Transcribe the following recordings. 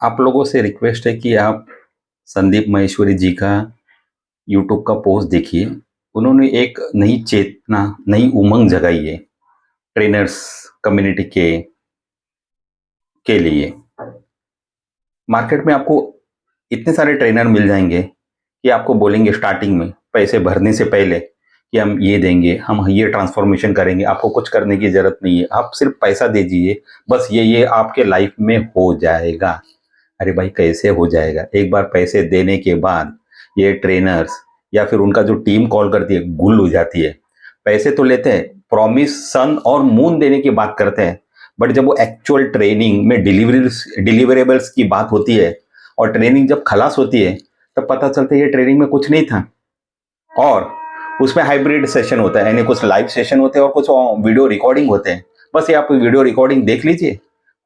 आप लोगों से रिक्वेस्ट है कि आप संदीप माहेश्वरी जी का यूट्यूब का पोस्ट देखिए। उन्होंने एक नई चेतना, नई उमंग जगाई है ट्रेनर्स कम्युनिटी के लिए। मार्केट में आपको इतने सारे ट्रेनर मिल जाएंगे कि आपको बोलेंगे स्टार्टिंग में पैसे भरने से पहले कि हम ये देंगे, हम ये ट्रांसफॉर्मेशन करेंगे, आपको कुछ करने की जरूरत नहीं है, आप सिर्फ पैसा दे दीजिए, बस ये आपके लाइफ में हो जाएगा। अरे भाई, कैसे हो जाएगा? एक बार पैसे देने के बाद ये ट्रेनर्स या फिर उनका जो टीम कॉल करती है, गुल हो जाती है। पैसे तो लेते हैं, प्रॉमिस सन और मून देने की बात करते हैं, बट जब वो एक्चुअल ट्रेनिंग में डिलीवरेबल्स की बात होती है और ट्रेनिंग जब खलास होती है, तब पता चलता है ये ट्रेनिंग में कुछ नहीं था। और उसमें हाइब्रिड सेशन होता है, यानी कुछ लाइव सेशन होते हैं और कुछ वीडियो रिकॉर्डिंग होते हैं। बस ये आप वीडियो रिकॉर्डिंग देख लीजिए,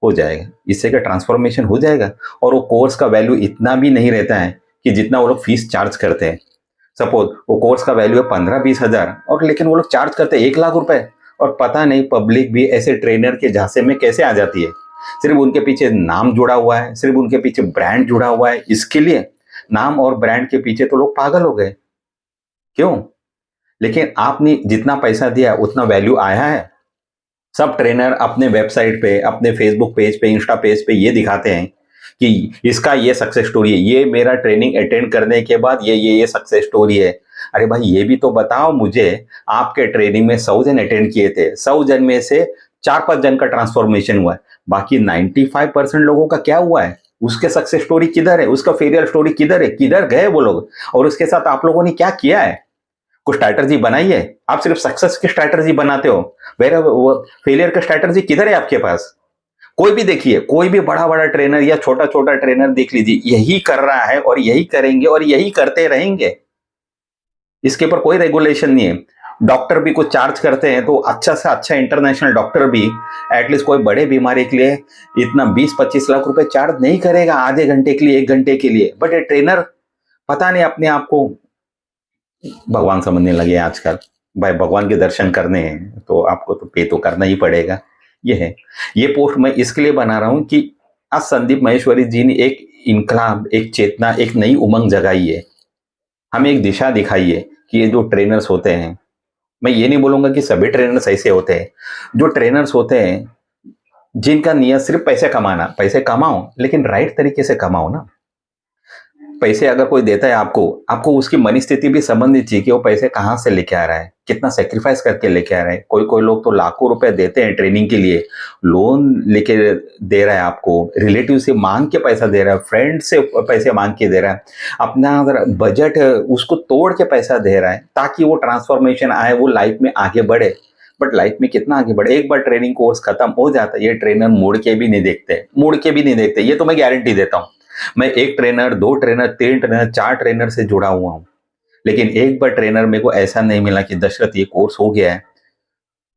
हो जाएगा। इससे क्या ट्रांसफॉर्मेशन हो जाएगा। और वो कोर्स का वैल्यू इतना भी नहीं रहता है कि जितना वो लोग फीस चार्ज करते हैं। सपोज वो कोर्स का वैल्यू है 15-20 हज़ार, और लेकिन वो लोग चार्ज करते हैं 1 लाख रुपए। और पता नहीं पब्लिक भी ऐसे ट्रेनर के झांसे में कैसे आ जाती है। सिर्फ उनके पीछे नाम जुड़ा हुआ है, सिर्फ उनके पीछे ब्रांड जुड़ा हुआ है, इसके लिए नाम और ब्रांड के पीछे तो लोग पागल हो गए। क्यों? लेकिन आपने जितना पैसा दिया उतना वैल्यू आया है? सब ट्रेनर अपने वेबसाइट पे, अपने फेसबुक पेज पे, इंस्टा पेज पे ये दिखाते हैं कि इसका ये सक्सेस स्टोरी है, ये मेरा ट्रेनिंग अटेंड करने के बाद ये सक्सेस स्टोरी है। अरे भाई, ये भी तो बताओ मुझे। आपके ट्रेनिंग में 100 जन अटेंड किए थे, 100 जन में से 4-5 जन का ट्रांसफॉर्मेशन हुआ है, बाकी 95% लोगों का क्या हुआ है? उसके सक्सेस स्टोरी किधर है? उसका फेलियर स्टोरी किधर है? किधर गए वो लोग? और उसके साथ आप लोगों ने क्या किया है? कुछ स्ट्रैटेजी बनाई है? आप सिर्फ सक्सेस की स्ट्रैटेजी बनाते हो, वेर वो फेलियर का स्ट्रैटेजी किधर है आपके पास? कोई भी देखिए, कोई भी बड़ा बड़ा ट्रेनर या छोटा छोटा ट्रेनर देख लीजिए, यही कर रहा है और यही करेंगे और यही करते रहेंगे। इसके ऊपर कोई रेगुलेशन नहीं है। डॉक्टर भी कुछ चार्ज करते हैं तो अच्छा से अच्छा इंटरनेशनल डॉक्टर भी एटलीस्ट कोई बड़े बीमारी के लिए इतना 20-25 लाख रुपए चार्ज नहीं करेगा, आधे घंटे के लिए, 1 घंटे के लिए। बट ये ट्रेनर पता नहीं अपने आप को भगवान समझने लगे आजकल। भाई, भगवान के दर्शन करने हैं तो आपको तो पे तो करना ही पड़ेगा। ये है। ये पोस्ट मैं इसके लिए बना रहा हूं कि आज संदीप माहेश्वरी जी ने एक इनकलाब, एक चेतना, एक नई उमंग जगाई है, हमें एक दिशा दिखाई है कि ये जो ट्रेनर्स होते हैं, मैं ये नहीं बोलूंगा कि सभी ट्रेनर्स ऐसे होते हैं। जो ट्रेनर्स होते हैं जिनका नियत सिर्फ पैसे कमाना, पैसे कमाओ लेकिन राइट तरीके से कमाओ ना। पैसे अगर कोई देता है आपको, आपको उसकी मनी स्थिति भी समझनी चाहिए कि वो पैसे कहाँ से लेके आ रहा है, कितना सेक्रीफाइस करके लेके आ रहा है। कोई कोई लोग तो लाखों रुपए देते हैं ट्रेनिंग के लिए, लोन लेके दे रहा है आपको, रिलेटिव से मांग के पैसा दे रहा है, फ्रेंड से पैसे मांग के दे रहा है, अपना अगर बजट उसको तोड़ के पैसा दे रहा है ताकि वो ट्रांसफॉर्मेशन आए, वो लाइफ में आगे बढ़े। बट लाइफ में कितना आगे बढ़े? एक बार ट्रेनिंग कोर्स खत्म हो जाता है, ये ट्रेनर मुड़ के भी नहीं देखते, मुड़ के भी नहीं देखते, ये तो मैं गारंटी देता हूँ। मैं 1 ट्रेनर, 2 ट्रेनर, 3 ट्रेनर, 4 ट्रेनर से जुड़ा हुआ हूं, लेकिन एक बार ट्रेनर मेरे को ऐसा नहीं मिला कि दशरथ ये कोर्स हो गया है।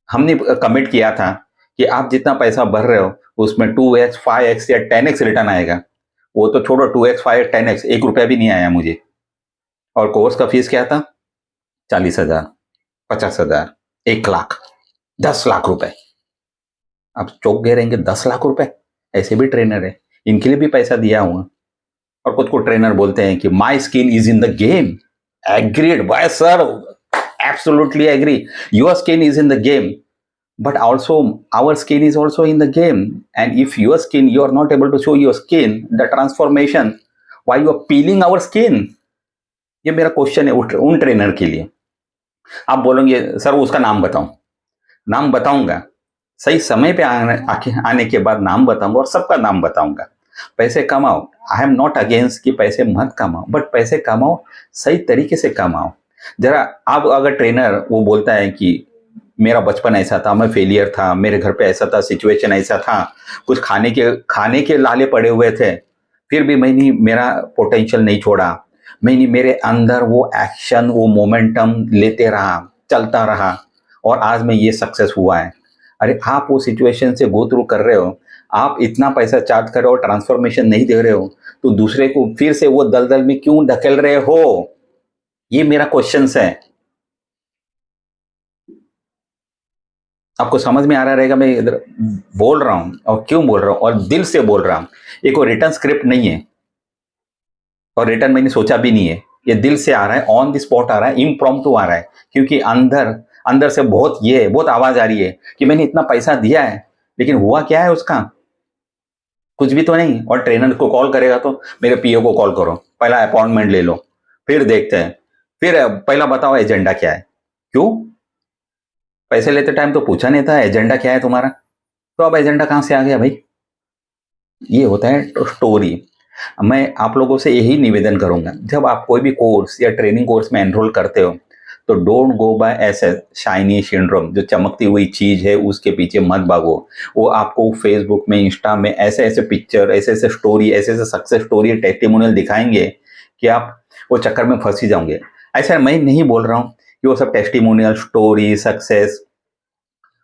हमने कमिट किया था कि आप जितना पैसा भर रहे हो उसमें 2x, 5x या 10x रिटर्न आएगा। वो तो छोड़ो, 2x, 5x, 10x, 1 रुपया भी नहीं आया मुझे। और कोर्स का फीस क्या था? 40 हज़ार, 50 हज़ार, 1 लाख, 10 लाख रुपए। आप चौक गए रहेंगे, 10 लाख रुपए। ऐसे भी ट्रेनर है, इनके लिए भी पैसा दिया हुआ। और कुछ को ट्रेनर बोलते हैं कि my skin is in the game. Agreed by sir, absolutely agree. Your skin is in the game, but also our skin is also in the game. And if your skin, you are not able to show your skin the transformation, why you are peeling our skin? ये मेरा question है उन trainer के लिए। आप बोलेंगे sir उसका नाम बताऊं। नाम बताऊंगा, सही समय पे आने के बाद नाम बताऊंगा और सबका नाम बताऊंगा। पैसे कमाओ, आई एम नॉट अगेंस्ट कि पैसे मत कमाओ, बट पैसे कमाओ, सही तरीके से कमाओ। जरा आप अगर ट्रेनर वो बोलता है कि मेरा बचपन ऐसा था, मैं फेलियर था, मेरे घर पे ऐसा था, सिचुएशन ऐसा था, कुछ खाने के लाले पड़े हुए थे, फिर भी मैंने मेरा पोटेंशियल नहीं छोड़ा, मैंने मेरे अंदर वो एक्शन, वो मोमेंटम लेते रहा, चलता रहा, और आज मैं ये सक्सेस हुआ है। अरे आप वो सिचुएशन से गो थ्रू कर रहे हो, आप इतना पैसा चार्ज कर रहे हो, ट्रांसफॉर्मेशन नहीं दे रहे हो, तो दूसरे को फिर से वो दलदल में क्यों धकेल रहे हो? ये मेरा क्वेश्चन है। आपको समझ में आ रहा रहेगा मैं इधर बोल रहा हूं और क्यों बोल रहा हूं और दिल से बोल रहा हूं। ये कोई रिटर्न स्क्रिप्ट नहीं है और रिटर्न मैंने सोचा भी नहीं है। ये दिल से आ रहा है, ऑन द स्पॉट आ रहा है, इम्प्रॉम्प्टू आ रहा है, क्योंकि अंदर अंदर से बहुत आवाज आ रही है कि मैंने इतना पैसा दिया है लेकिन हुआ क्या है उसका, कुछ भी तो नहीं। और ट्रेनर को कॉल करेगा तो मेरे पीओ को कॉल करो, पहला अपॉइंटमेंट ले लो, फिर देखते हैं, फिर पहला बताओ एजेंडा क्या है। क्यों? पैसे लेते टाइम तो पूछा नहीं था एजेंडा क्या है तुम्हारा, तो अब एजेंडा कहां से आ गया भाई? ये होता है स्टोरी। मैं आप लोगों से यही निवेदन करूंगा, जब आप कोई भी कोर्स या ट्रेनिंग कोर्स में एनरोल करते हो तो डोंट गो बाय ऐसे शाइनी सिंड्रोम, जो चमकती हुई चीज है उसके पीछे मत भागो। वो आपको फेसबुक में, इंस्टा में ऐसे ऐसे पिक्चर, ऐसे ऐसे स्टोरी, ऐसे ऐसे सक्सेस स्टोरी, टेस्टिमोनियल दिखाएंगे कि आप वो चक्कर में फंस ही जाओगे। ऐसा मैं नहीं बोल रहा हूँ कि वो सब टेस्टिमोनियल स्टोरी सक्सेस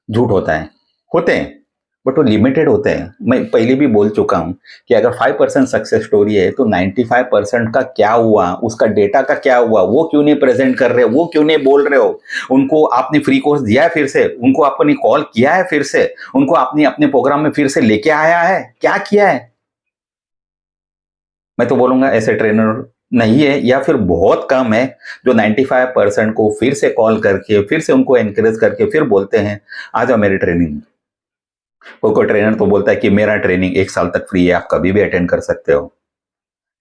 झूठ होता है, होते हैं, बट वो लिमिटेड होते हैं। मैं पहले भी बोल चुका हूं कि अगर 5% सक्सेस स्टोरी है तो 95% का क्या हुआ, उसका डेटा का क्या हुआ, वो क्यों नहीं प्रेजेंट कर रहे हो, वो क्यों नहीं बोल रहे हो। उनको आपने फ्री कोर्स दिया है फिर से, उनको आपने कॉल किया है फिर से, उनको आपने अपने प्रोग्राम में फिर से लेके आया है, क्या किया है? मैं तो बोलूंगा ऐसे ट्रेनर नहीं है, या फिर बहुत कम है जो 95% को फिर से कॉल करके, फिर से उनको एनकरेज करके फिर बोलते हैं आ जाओ मेरी ट्रेनिंग में। कोई ट्रेनर तो बोलता है कि मेरा ट्रेनिंग 1 साल तक फ्री है, आप कभी भी अटेंड कर सकते हो।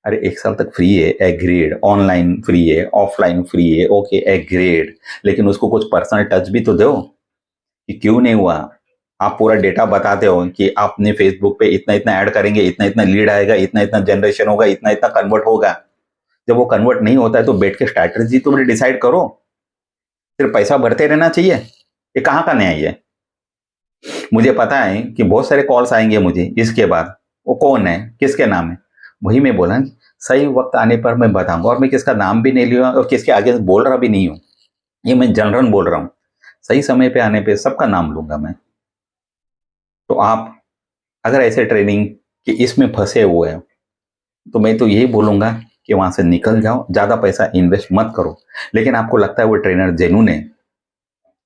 अरे 1 साल तक फ्री है, एग्रीड, ऑनलाइन फ्री है, ऑफलाइन फ्री है, ओके एग्रीड, लेकिन उसको कुछ पर्सनल टच भी तो दो कि क्यों नहीं हुआ। आप पूरा डेटा बताते हो कि आपने फेसबुक पे इतना इतना ऐड करेंगे, इतना इतना लीड आएगा, इतना इतना जनरेशन होगा, इतना इतना कन्वर्ट होगा। जब वो कन्वर्ट नहीं होता है तो बैठ के स्ट्रैटेजी तुम डिसाइड करो, फिर पैसा भरते रहना चाहिए। ये कहाँ का न्याय है? मुझे पता है कि बहुत सारे कॉल्स आएंगे मुझे इसके बाद, वो कौन है, किसके नाम है। वही मैं बोला, सही वक्त आने पर मैं बताऊंगा, और मैं किसका नाम भी नहीं लिया और किसके आगे बोल रहा भी नहीं हूं। ये मैं जनरल बोल रहा हूं, सही समय पे आने पे सबका नाम लूंगा मैं। तो आप अगर ऐसे ट्रेनिंग कि इसमें फंसे हुए हैं तो मैं तो यही बोलूंगा कि वहां से निकल जाओ, ज्यादा पैसा इन्वेस्ट मत करो। लेकिन आपको लगता है वो ट्रेनर जेन्युइन है,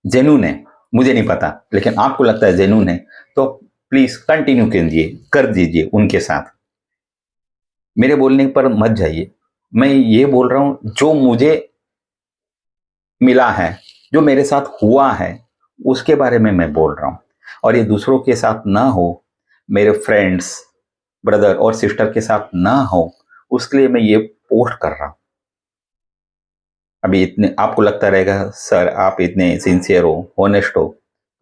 जेन्युइन है, मुझे नहीं पता, लेकिन आपको लगता है जेन्युइन है तो प्लीज कंटिन्यू कीजिए, कर दीजिए उनके साथ। मेरे बोलने पर मत जाइए। मैं ये बोल रहा हूं जो मुझे मिला है, जो मेरे साथ हुआ है, उसके बारे में मैं बोल रहा हूं। और ये दूसरों के साथ ना हो, मेरे फ्रेंड्स, ब्रदर और सिस्टर के साथ ना हो, उसके लिए मैं ये पोस्ट कर रहा हूं। अभी इतने आपको लगता रहेगा सर आप इतने सिंसियर हो, ऑनेस्ट हो,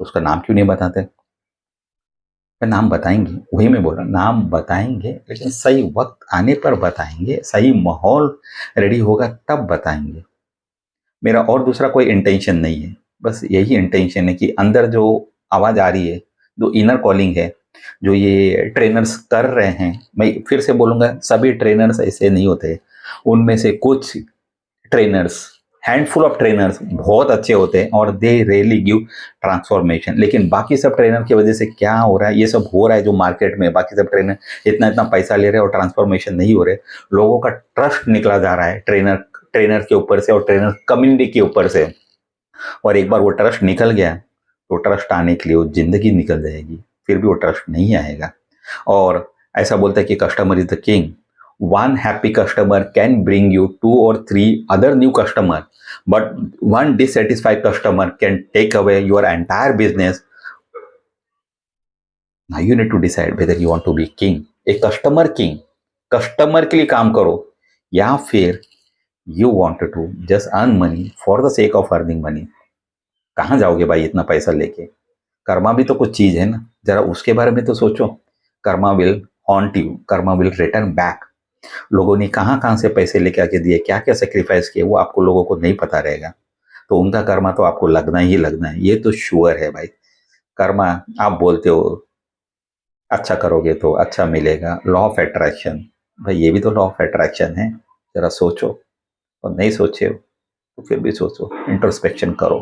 तो उसका नाम क्यों नहीं बताते? नाम बताएंगे, वही मैं बोल रहा हूँ, नाम बताएंगे लेकिन सही वक्त आने पर बताएंगे, सही माहौल रेडी होगा तब बताएंगे। मेरा और दूसरा कोई इंटेंशन नहीं है, बस यही इंटेंशन है कि अंदर जो आवाज आ रही है, जो इनर कॉलिंग है, जो ये ट्रेनर्स कर रहे हैं, मैं फिर से बोलूंगा सभी ट्रेनर्स ऐसे नहीं होते। उनमें से कुछ ट्रेनर्स, हैंडफुल ऑफ ट्रेनर्स बहुत अच्छे होते हैं और दे रियली गिव ट्रांसफॉर्मेशन। लेकिन बाकी सब ट्रेनर की वजह से क्या हो रहा है, ये सब हो रहा है जो मार्केट में बाकी सब ट्रेनर इतना इतना पैसा ले रहे हैं और ट्रांसफॉर्मेशन नहीं हो रहे। लोगों का ट्रस्ट निकला जा रहा है ट्रेनर ट्रेनर के ऊपर से और ट्रेनर कम्युनिटी के ऊपर से। और एक बार वो ट्रस्ट निकल गया तो ट्रस्ट आने के लिए वो जिंदगी निकल जाएगी, फिर भी वो ट्रस्ट नहीं आएगा। और ऐसा बोलता है कि customer is the king. One happy customer can bring you 2 or 3 other new customer, but one dissatisfied customer can take away your entire business. Now you need to decide whether you want to be king, a customer king, customer के लिए काम करो, या फिर you want to just earn money for the sake of earning money. कहाँ जाओगे भाई इतना पैसा लेके? कर्मा भी तो कुछ चीज है ना, जरा उसके बारे में तो सोचो। Karma will haunt you, Karma will return back. लोगों ने कहाँ कहाँ से पैसे लेके आके दिए, क्या क्या सेक्रीफाइस किए, वो आपको लोगों को नहीं पता रहेगा। तो उनका कर्मा तो आपको लगना ही लगना है, ये तो श्योर है भाई। कर्मा, आप बोलते हो अच्छा करोगे तो अच्छा मिलेगा, लॉ ऑफ अट्रैक्शन, भाई ये भी तो लॉ ऑफ अट्रैक्शन है। जरा सोचो, और नहीं सोचे हो तो फिर भी सोचो, इंट्रोस्पेक्शन करो।